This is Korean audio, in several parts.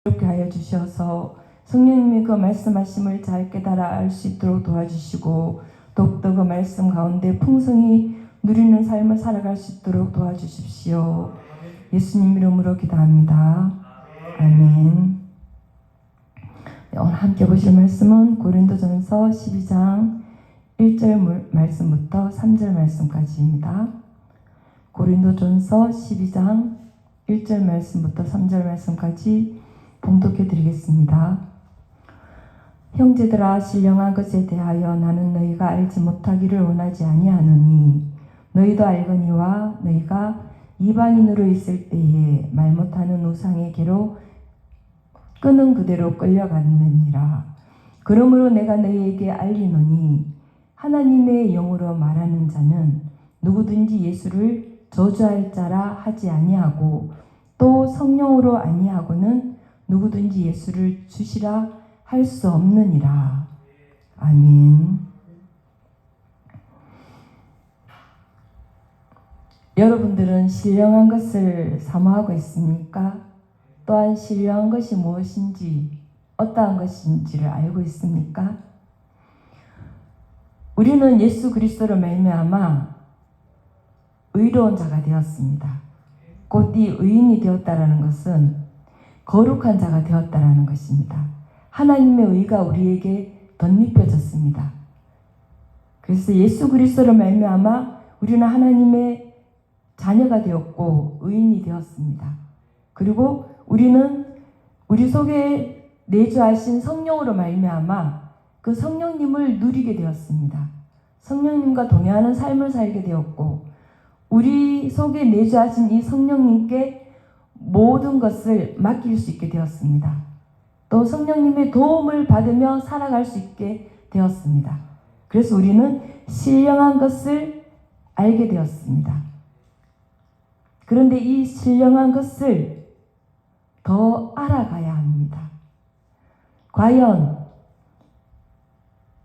이렇게 하여 주셔서 성령님이 그 말씀하심을 잘 깨달아 알 수 있도록 도와주시고 더욱더 그 말씀 가운데 풍성히 누리는 삶을 살아갈 수 있도록 도와주십시오. 예수님 이름으로 기도합니다. 아멘. 오늘 함께 보실 말씀은 고린도전서 12장 1절 말씀부터 3절 말씀까지입니다. 고린도전서 12장 1절 말씀부터 3절 말씀까지 봉독해 드리겠습니다. 형제들아, 신령한 것에 대하여 나는 너희가 알지 못하기를 원하지 아니하노니 너희도 알거니와 너희가 이방인으로 있을 때에 말 못하는 우상에게로 끄는 그대로 끌려갔느니라. 그러므로 내가 너희에게 알리노니 하나님의 영으로 말하는 자는 누구든지 예수를 저주할 자라 하지 아니하고 또 성령으로 아니하고는 누구든지 예수를 주시라 할 수 없느니라. 아멘. 여러분들은 신령한 것을 사모하고 있습니까? 또한 신령한 것이 무엇인지, 어떠한 것인지를 알고 있습니까? 우리는 예수 그리스도로 말미암아 의로운 자가 되었습니다. 곧 이 의인이 되었다라는 것은 거룩한 자가 되었다라는 것입니다. 하나님의 의가 우리에게 덧입혀졌습니다. 그래서 예수 그리스도로 말미암아 우리는 하나님의 자녀가 되었고 의인이 되었습니다. 그리고 우리는 우리 속에 내주하신 성령으로 말미암아 그 성령님을 누리게 되었습니다. 성령님과 동행하는 삶을 살게 되었고 우리 속에 내주하신 이 성령님께 모든 것을 맡길 수 있게 되었습니다. 또 성령님의 도움을 받으며 살아갈 수 있게 되었습니다. 그래서 우리는 신령한 것을 알게 되었습니다. 그런데 이 신령한 것을 더 알아가야 합니다. 과연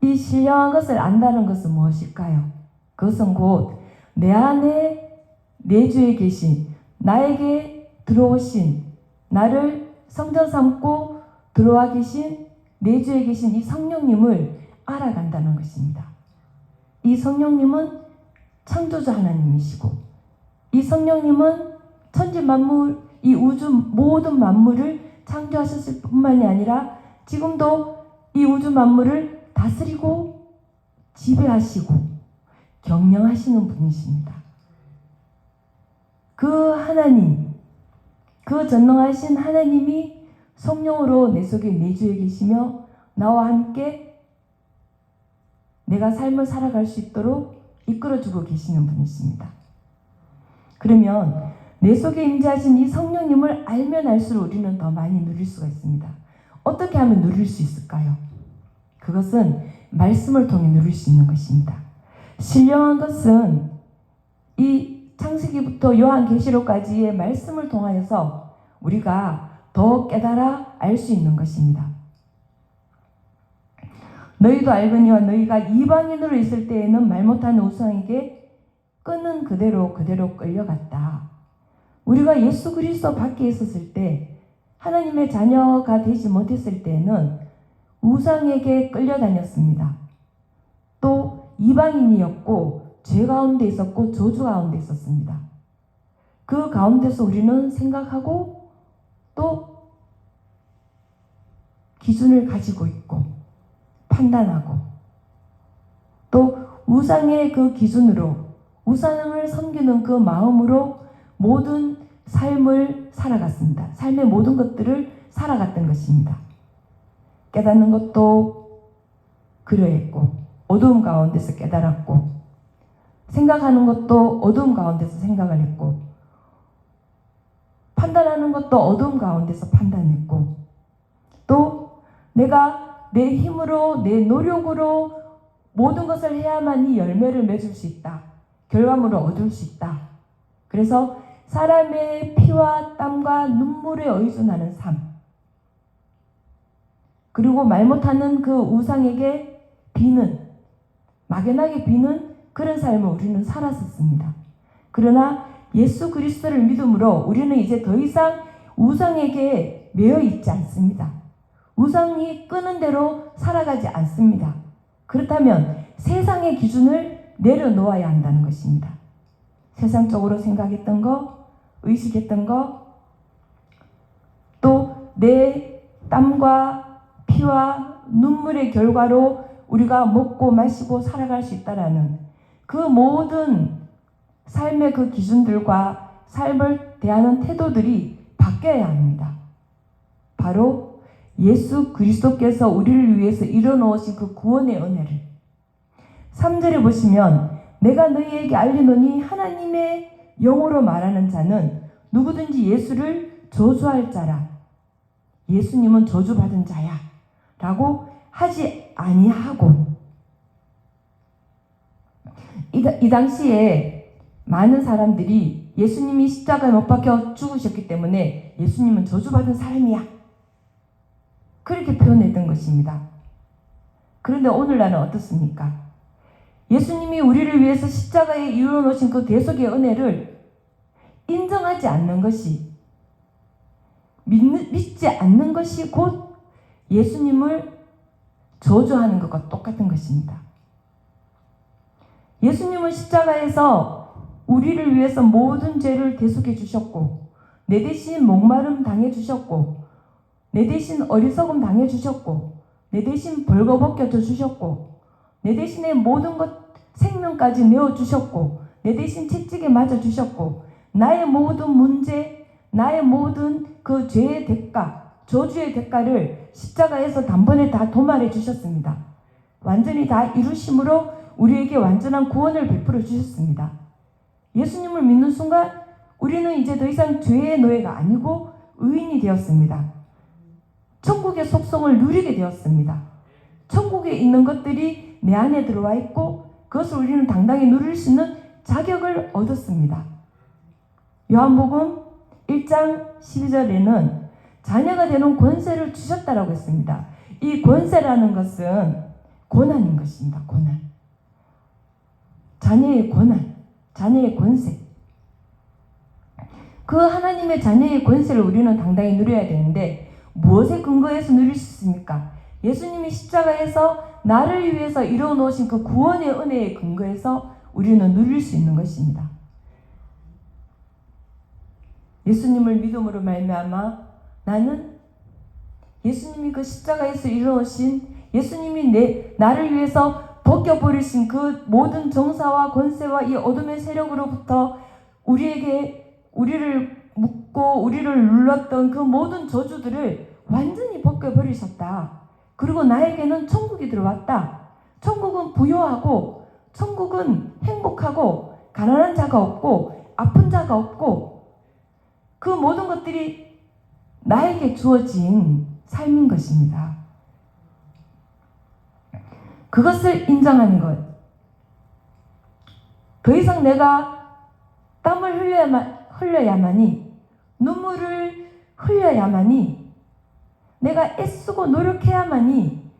이 신령한 것을 안다는 것은 무엇일까요? 그것은 곧 내 안에 내주에 계신 나에게 들어오신 나를 성전 삼고 들어와 계신 내주에 계신 이 성령님을 알아간다는 것입니다. 이 성령님은 창조자 하나님이시고 이 성령님은 천지 만물 이 우주 모든 만물을 창조하셨을 뿐만이 아니라 지금도 이 우주 만물을 다스리고 지배하시고 경영하시는 분이십니다. 그 하나님, 그 전능하신 하나님이 성령으로 내 속에 내주에 계시며 나와 함께 내가 삶을 살아갈 수 있도록 이끌어주고 계시는 분이십니다. 그러면 내 속에 임재하신 이 성령님을 알면 알수록 우리는 더 많이 누릴 수가 있습니다. 어떻게 하면 누릴 수 있을까요? 그것은 말씀을 통해 누릴 수 있는 것입니다. 신령한 것은 이 창세기부터 요한계시록까지의 말씀을 통하여서 우리가 더 깨달아 알 수 있는 것입니다. 너희도 알거니와 너희가 이방인으로 있을 때에는 말 못하는 우상에게 끄는 그대로 끌려갔다. 우리가 예수 그리스도 밖에 있었을 때 하나님의 자녀가 되지 못했을 때에는 우상에게 끌려다녔습니다. 또 이방인이었고 죄 가운데 있었고 저주 가운데 있었습니다. 그 가운데서 우리는 생각하고 또 기준을 가지고 있고 판단하고 또 우상의 그 기준으로 우상을 섬기는 그 마음으로 모든 삶을 살아갔습니다. 삶의 모든 것들을 살아갔던 것입니다. 깨닫는 것도 그러했고 어두움 가운데서 깨달았고 생각하는 것도 어두움 가운데서 생각을 했고 판단하는 것도 어두움 가운데서 판단했고 또 내가 내 힘으로 내 노력으로 모든 것을 해야만이 열매를 맺을 수 있다. 결과물을 얻을 수 있다. 그래서 사람의 피와 땀과 눈물에 의존하는 삶 그리고 말 못하는 그 우상에게 비는 막연하게 비는 그런 삶을 우리는 살았었습니다. 그러나 예수 그리스도를 믿음으로 우리는 이제 더 이상 우상에게 매여 있지 않습니다. 우상이 끄는 대로 살아가지 않습니다. 그렇다면 세상의 기준을 내려놓아야 한다는 것입니다. 세상적으로 생각했던 거, 의식했던 거, 또 내 땀과 피와 눈물의 결과로 우리가 먹고 마시고 살아갈 수 있다라는 그 모든 삶의 그 기준들과 삶을 대하는 태도들이 바뀌어야 합니다. 바로 예수 그리스도께서 우리를 위해서 이뤄놓으신 그 구원의 은혜를 3절에 보시면 내가 너희에게 알리노니 하나님의 영으로 말하는 자는 누구든지 예수를 저주할 자라. 예수님은 저주받은 자야 라고 하지 아니하고, 이 당시에 많은 사람들이 예수님이 십자가에 못 박혀 죽으셨기 때문에 예수님은 저주받은 사람이야 그렇게 표현했던 것입니다. 그런데 오늘날은 어떻습니까? 예수님이 우리를 위해서 십자가에 이루어놓으신 그 대속의 은혜를 인정하지 않는 것이, 믿지 않는 것이 곧 예수님을 저주하는 것과 똑같은 것입니다. 예수님은 십자가에서 우리를 위해서 모든 죄를 대속해 주셨고, 내 대신 목마름 당해 주셨고, 내 대신 어리석음 당해 주셨고, 내 대신 벌거벗겨 주셨고, 내 대신에 모든 것 생명까지 내어 주셨고, 내 대신 채찍에 맞아 주셨고, 나의 모든 문제, 나의 모든 그 죄의 대가, 저주의 대가를 십자가에서 단번에 다 도말해 주셨습니다. 완전히 다 이루심으로 우리에게 완전한 구원을 베풀어 주셨습니다. 예수님을 믿는 순간 우리는 이제 더 이상 죄의 노예가 아니고 의인이 되었습니다. 천국의 속성을 누리게 되었습니다. 천국에 있는 것들이 내 안에 들어와 있고 그것을 우리는 당당히 누릴 수 있는 자격을 얻었습니다. 요한복음 1장 12절에는 자녀가 되는 권세를 주셨다라고 했습니다. 이 권세라는 것은 고난인 것입니다. 고난. 자녀의 고난, 자녀의 권세. 그 하나님의 자녀의 권세를 우리는 당당히 누려야 되는데 무엇에 근거해서 누릴 수 있습니까? 예수님이 십자가에서 나를 위해서 이루어놓으신 그 구원의 은혜에 근거해서 우리는 누릴 수 있는 것입니다. 예수님을 믿음으로 말미암아 나는 예수님이 그 십자가에서 이루어진 예수님이 나를 위해서 벗겨버리신 그 모든 정사와 권세와 이 어둠의 세력으로부터 우리를 묶고 우리를 눌렀던 그 모든 저주들을 완전히 벗겨버리셨다. 그리고 나에게는 천국이 들어왔다. 천국은 부요하고 천국은 행복하고 가난한 자가 없고 아픈 자가 없고 그 모든 것들이 나에게 주어진 삶인 것입니다. 그것을 인정하는 것. 더 이상 내가 땀을 흘려야만이, 눈물을 흘려야만이, 내가 애쓰고 노력해야만이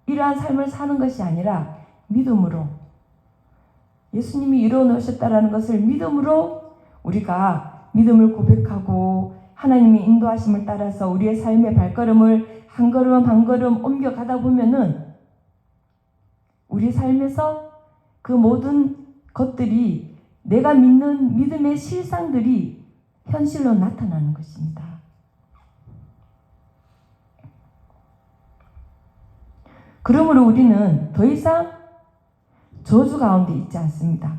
이러한 삶을 사는 것이 아니라 믿음으로, 예수님이 이루어놓으셨다라는 것을 믿음으로 우리가 믿음을 고백하고 하나님의 인도하심을 따라서 우리의 삶의 발걸음을 한 걸음 한 걸음 옮겨가다 보면은 우리 삶에서 그 모든 것들이 내가 믿는 믿음의 실상들이 현실로 나타나는 것입니다. 그러므로 우리는 더 이상 저주 가운데 있지 않습니다.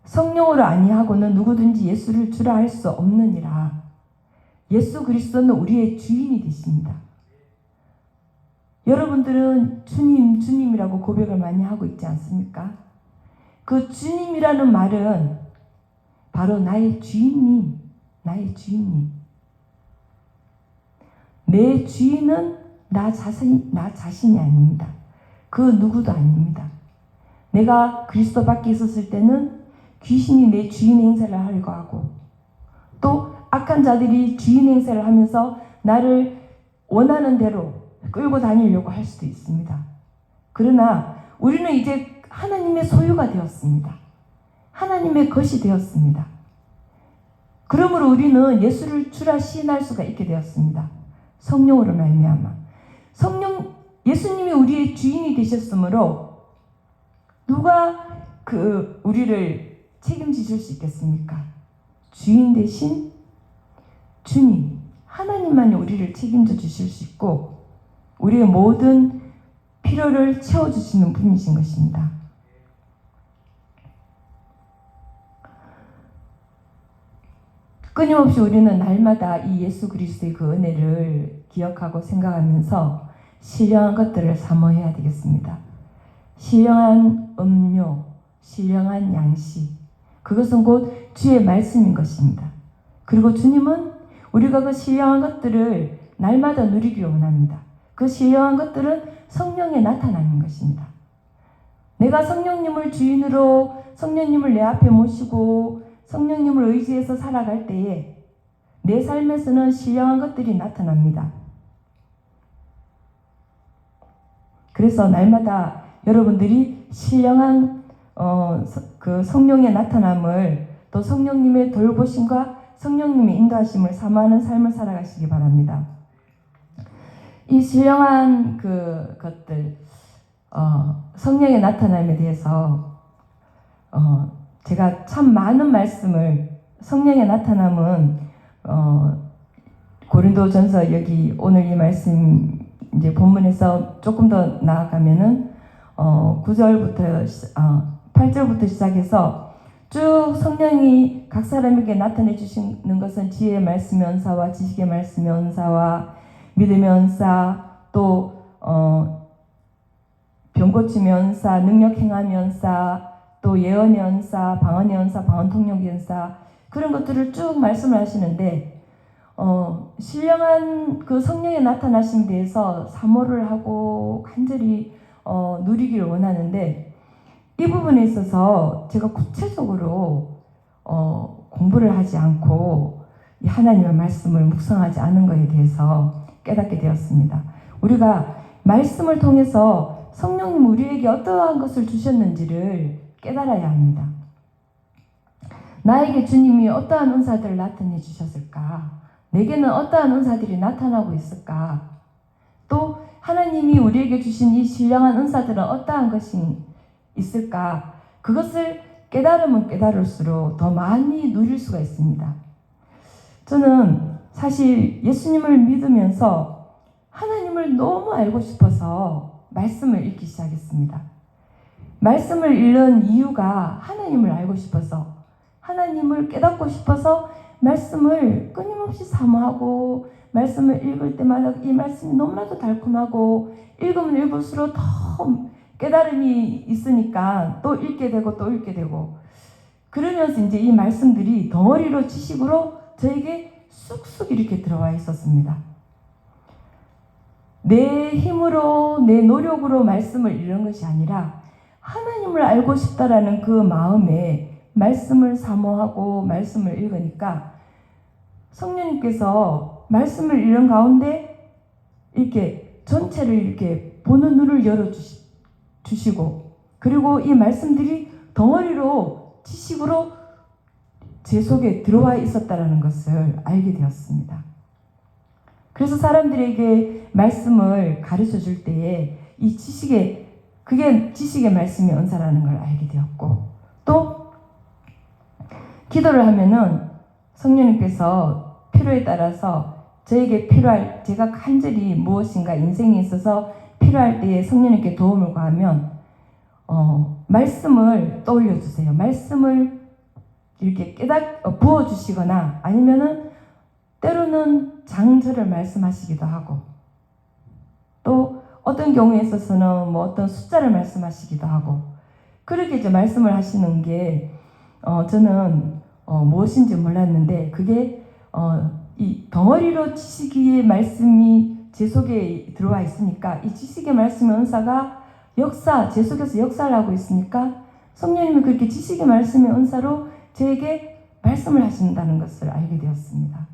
성령으로 아니하고는 누구든지 예수를 주라 할 수 없느니라. 예수 그리스도는 우리의 주인이 되십니다. 여러분들은 주님, 주님이라고 고백을 많이 하고 있지 않습니까? 그 주님이라는 말은 바로 나의 주인님, 나의 주인님. 내 주인은 나 자신이 아닙니다. 그 누구도 아닙니다. 내가 그리스도 밖에 있었을 때는 귀신이 내 주인 행세를 하려고 하고 또 악한 자들이 주인 행세를 하면서 나를 원하는 대로 끌고 다니려고 할 수도 있습니다. 그러나 우리는 이제 하나님의 소유가 되었습니다. 하나님의 것이 되었습니다. 그러므로 우리는 예수를 주라 시인할 수가 있게 되었습니다. 성령으로 말미암아. 예수님이 우리의 주인이 되셨으므로 누가 우리를 책임지실 수 있겠습니까? 주인 대신 주님, 하나님만이 우리를 책임져 주실 수 있고 우리의 모든 필요를 채워주시는 분이신 것입니다. 끊임없이 우리는 날마다 이 예수 그리스도의 그 은혜를 기억하고 생각하면서 신령한 것들을 사모해야 되겠습니다. 신령한 음료, 신령한 양식, 그것은 곧 주의 말씀인 것입니다. 그리고 주님은 우리가 그 신령한 것들을 날마다 누리기를 원합니다. 그 신령한 것들은 성령의 나타남인 것입니다. 내가 성령님을 주인으로 성령님을 내 앞에 모시고 성령님을 의지해서 살아갈 때에 내 삶에서는 신령한 것들이 나타납니다. 그래서 날마다 여러분들이 신령한 그 성령의 나타남을 또 성령님의 돌보심과 성령님의 인도하심을 사모하는 삶을 살아가시기 바랍니다. 이 신령한 것들 성령의 나타남에 대해서 제가 참 많은 말씀을 성령의 나타남은 고린도전서 여기 오늘 이 말씀 이제 본문에서 조금 더 나아가면은 9절부터 8절부터 시작해서 쭉 성령이 각 사람에게 나타내 주시는 것은 지혜의 말씀의 은사와 지식의 말씀의 은사와 믿음의 은사 또 병고침의 은사, 능력 행함의 은사, 또 예언의 은사, 방언의 은사, 방언 통역의 은사 그런 것들을 쭉 말씀을 하시는데 신령한 그 성령의 나타나심에 대해서 사모를 하고 간절히 누리기를 원하는데 이 부분에 있어서 제가 구체적으로 공부를 하지 않고 하나님의 말씀을 묵상하지 않은 것에 대해서 깨닫게 되었습니다. 우리가 말씀을 통해서 성령님 우리에게 어떠한 것을 주셨는지를 깨달아야 합니다. 나에게 주님이 어떠한 은사들을 나타내 주셨을까? 내게는 어떠한 은사들이 나타나고 있을까? 또 하나님이 우리에게 주신 이 신령한 은사들은 어떠한 것이 있을까? 그것을 깨달으면 깨달을수록 더 많이 누릴 수가 있습니다. 저는 사실 예수님을 믿으면서 하나님을 너무 알고 싶어서 말씀을 읽기 시작했습니다. 말씀을 읽는 이유가 하나님을 알고 싶어서 하나님을 깨닫고 싶어서 말씀을 끊임없이 사모하고 말씀을 읽을 때마다 이 말씀이 너무나도 달콤하고 읽으면 읽을수록 더 깨달음이 있으니까 또 읽게 되고 또 읽게 되고 그러면서 이제 이 말씀들이 덩어리로 지식으로 저에게 쑥쑥 이렇게 들어와 있었습니다. 내 힘으로 내 노력으로 말씀을 읽는 것이 아니라 하나님을 알고 싶다라는 그 마음에 말씀을 사모하고 말씀을 읽으니까 성령님께서 말씀을 읽는 가운데 이렇게 전체를 이렇게 보는 눈을 열어주시고 그리고 이 말씀들이 덩어리로 지식으로 제 속에 들어와 있었다는 것을 알게 되었습니다. 그래서 사람들에게 말씀을 가르쳐 줄 때에 이 그게 지식의 말씀의 은사라는 걸 알게 되었고 또 기도를 하면은 성령님께서 필요에 따라서 저에게 제가 간절히 무엇인가 인생에 있어서 필요할 때에 성령님께 도움을 구하면 말씀을 떠올려 주세요. 말씀을 이렇게 부어주시거나 아니면은 때로는 장절을 말씀하시기도 하고 또 어떤 경우에 있어서는 뭐 어떤 숫자를 말씀하시기도 하고 그렇게 이제 말씀을 하시는 게 저는 무엇인지 몰랐는데 그게 이 덩어리로 지식의 말씀이 제 속에 들어와 있으니까 이 지식의 말씀의 은사가 제 속에서 역사를 하고 있으니까 성령님이 그렇게 지식의 말씀의 은사로 저에게 말씀을 하신다는 것을 알게 되었습니다.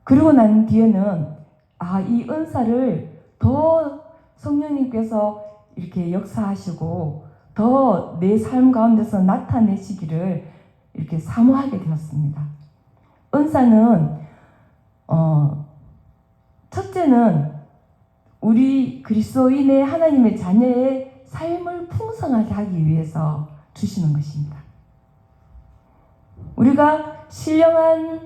그리고 난 뒤에는 이 은사를 더 성령님께서 이렇게 역사하시고 더 내 삶 가운데서 나타내시기를 이렇게 사모하게 되었습니다. 은사는 첫째는 우리 그리스도인의 하나님의 자녀의 삶을 풍성하게 하기 위해서 주시는 것입니다. 우리가 신령한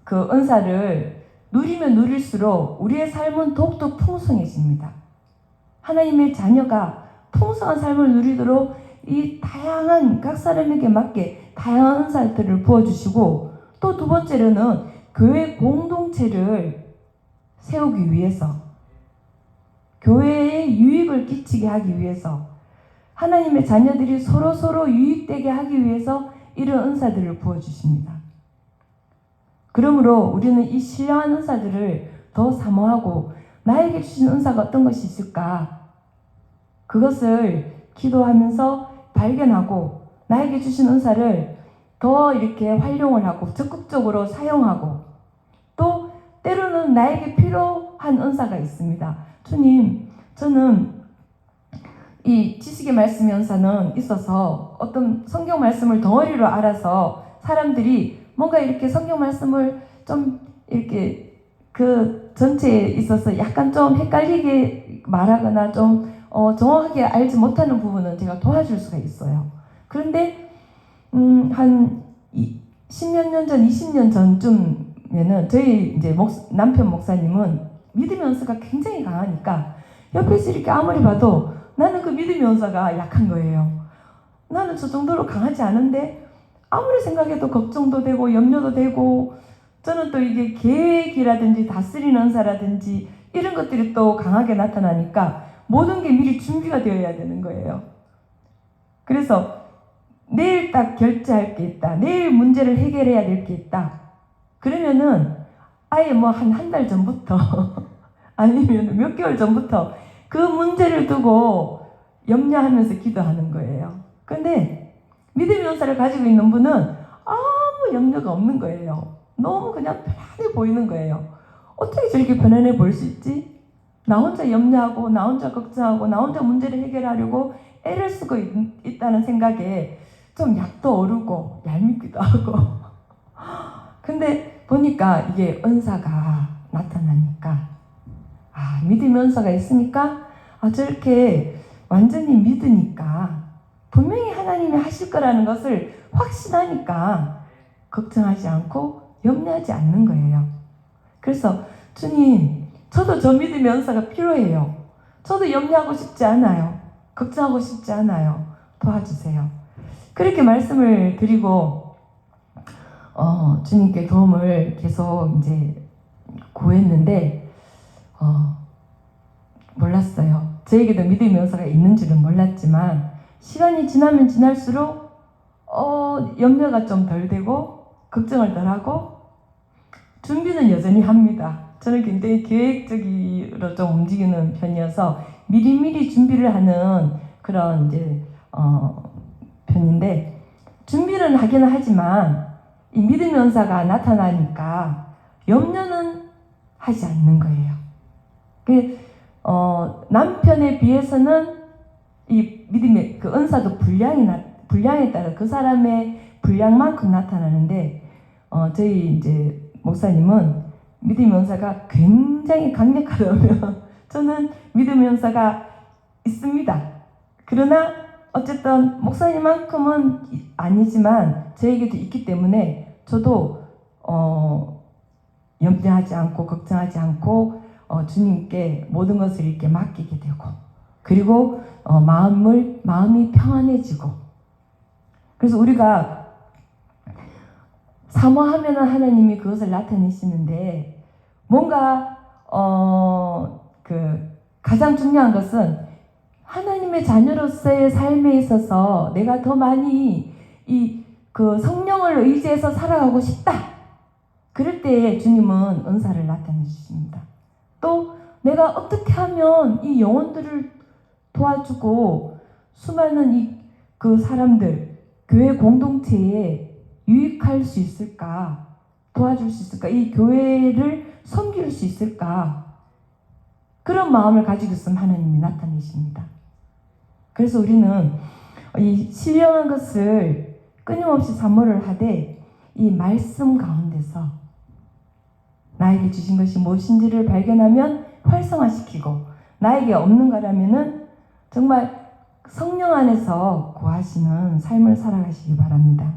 그 은사를 누리면 누릴수록 우리의 삶은 더욱더 풍성해집니다. 하나님의 자녀가 풍성한 삶을 누리도록 이 다양한 각 사람에게 맞게 다양한 은사들을 부어주시고, 또 두 번째로는 교회 공동체를 세우기 위해서, 교회에 유익을 끼치게 하기 위해서, 하나님의 자녀들이 서로 유익되게 하기 위해서 이런 은사들을 부어주십니다. 그러므로 우리는 이 신령한 은사들을 더 사모하고, 나에게 주신 은사가 어떤 것이 있을까? 그것을 기도하면서 발견하고, 나에게 주신 은사를 더 이렇게 활용을 하고 적극적으로 사용하고, 또 때로는 나에게 필요한 은사가 있습니다. 주님, 저는 이 지식의 말씀 연사는 있어서 어떤 성경 말씀을 덩어리로 알아서 사람들이 뭔가 이렇게 성경 말씀을 좀 이렇게 그 전체에 있어서 약간 좀 헷갈리게 말하거나 좀 정확하게 알지 못하는 부분은 제가 도와줄 수가 있어요. 그런데 한 10몇 년 전, 20년 전쯤에는 저희 이제 남편 목사님은 믿음의 은사가 굉장히 강하니까 옆에서 이렇게 아무리 봐도 나는 그 믿음의 은사가 약한 거예요. 나는 저 정도로 강하지 않은데 아무리 생각해도 걱정도 되고 염려도 되고, 저는 또 이게 계획이라든지 다스리는 은사라든지 이런 것들이 또 강하게 나타나니까 모든 게 미리 준비가 되어야 되는 거예요. 그래서 내일 딱 결제할 게 있다, 내일 문제를 해결해야 될 게 있다, 그러면은 아예 뭐 한 달 전부터 아니면 몇 개월 전부터 그 문제를 두고 염려하면서 기도하는 거예요. 근데 믿음의 은사를 가지고 있는 분은 아무 염려가 없는 거예요. 너무 그냥 편안해 보이는 거예요. 어떻게 저렇게 편안해 보일 수 있지? 나 혼자 염려하고, 나 혼자 걱정하고, 나 혼자 문제를 해결하려고 애를 쓰고 있다는 생각에 좀 약도 오르고 얄밉기도 하고. 근데 보니까 이게 은사가 나타나니까, 믿음의 은사가 있으니까 저렇게 완전히 믿으니까 분명히 하나님이 하실 거라는 것을 확신하니까 걱정하지 않고 염려하지 않는 거예요. 그래서 주님, 저도 저 믿음의 은사가 필요해요. 저도 염려하고 싶지 않아요. 걱정하고 싶지 않아요. 도와주세요. 그렇게 말씀을 드리고 주님께 도움을 계속 이제 구했는데 몰랐어요. 저에게도 믿음의 은사가 있는 줄은 몰랐지만 시간이 지나면 지날수록 염려가 좀 덜 되고 걱정을 덜 하고 준비는 여전히 합니다. 저는 굉장히 계획적으로 좀 움직이는 편이어서 미리미리 준비를 하는 그런 이제 편인데, 준비는 하기는 하지만 이 믿음의 은사가 나타나니까 염려는 하지 않는 거예요. 남편에 비해서는 이 믿음의 그 은사도 분량에 따라 그 사람의 분량만큼 나타나는데, 저희 이제 목사님은 믿음의 은사가 굉장히 강력하다면 저는 믿음의 은사가 있습니다. 그러나 어쨌든 목사님만큼은 아니지만 저에게도 있기 때문에 저도 염려하지 않고 걱정하지 않고 주님께 모든 것을 이렇게 맡기게 되고, 그리고 마음이 평안해지고. 그래서 우리가 사모하면 하나님이 그것을 나타내시는데, 뭔가 가장 중요한 것은 하나님의 자녀로서의 삶에 있어서 내가 더 많이 그 성령을 의지해서 살아가고 싶다. 그럴 때에 주님은 은사를 나타내 주십니다. 또 내가 어떻게 하면 이 영혼들을 도와주고 수많은 그 사람들, 교회 공동체에 유익할 수 있을까? 도와줄 수 있을까? 이 교회를 섬길 수 있을까? 그런 마음을 가지고 있으면 하나님이 나타내십니다. 그래서 우리는 이 신령한 것을 끊임없이 사모를 하되 이 말씀 가운데서 나에게 주신 것이 무엇인지를 발견하면 활성화시키고, 나에게 없는 거라면은 정말 성령 안에서 구하시는 삶을 살아가시기 바랍니다.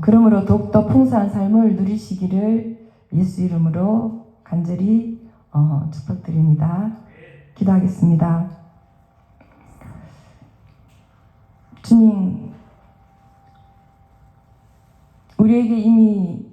그러므로 더욱더 풍성한 삶을 누리시기를 예수 이름으로 간절히 축복드립니다. 기도하겠습니다. 주님, 우리에게 이미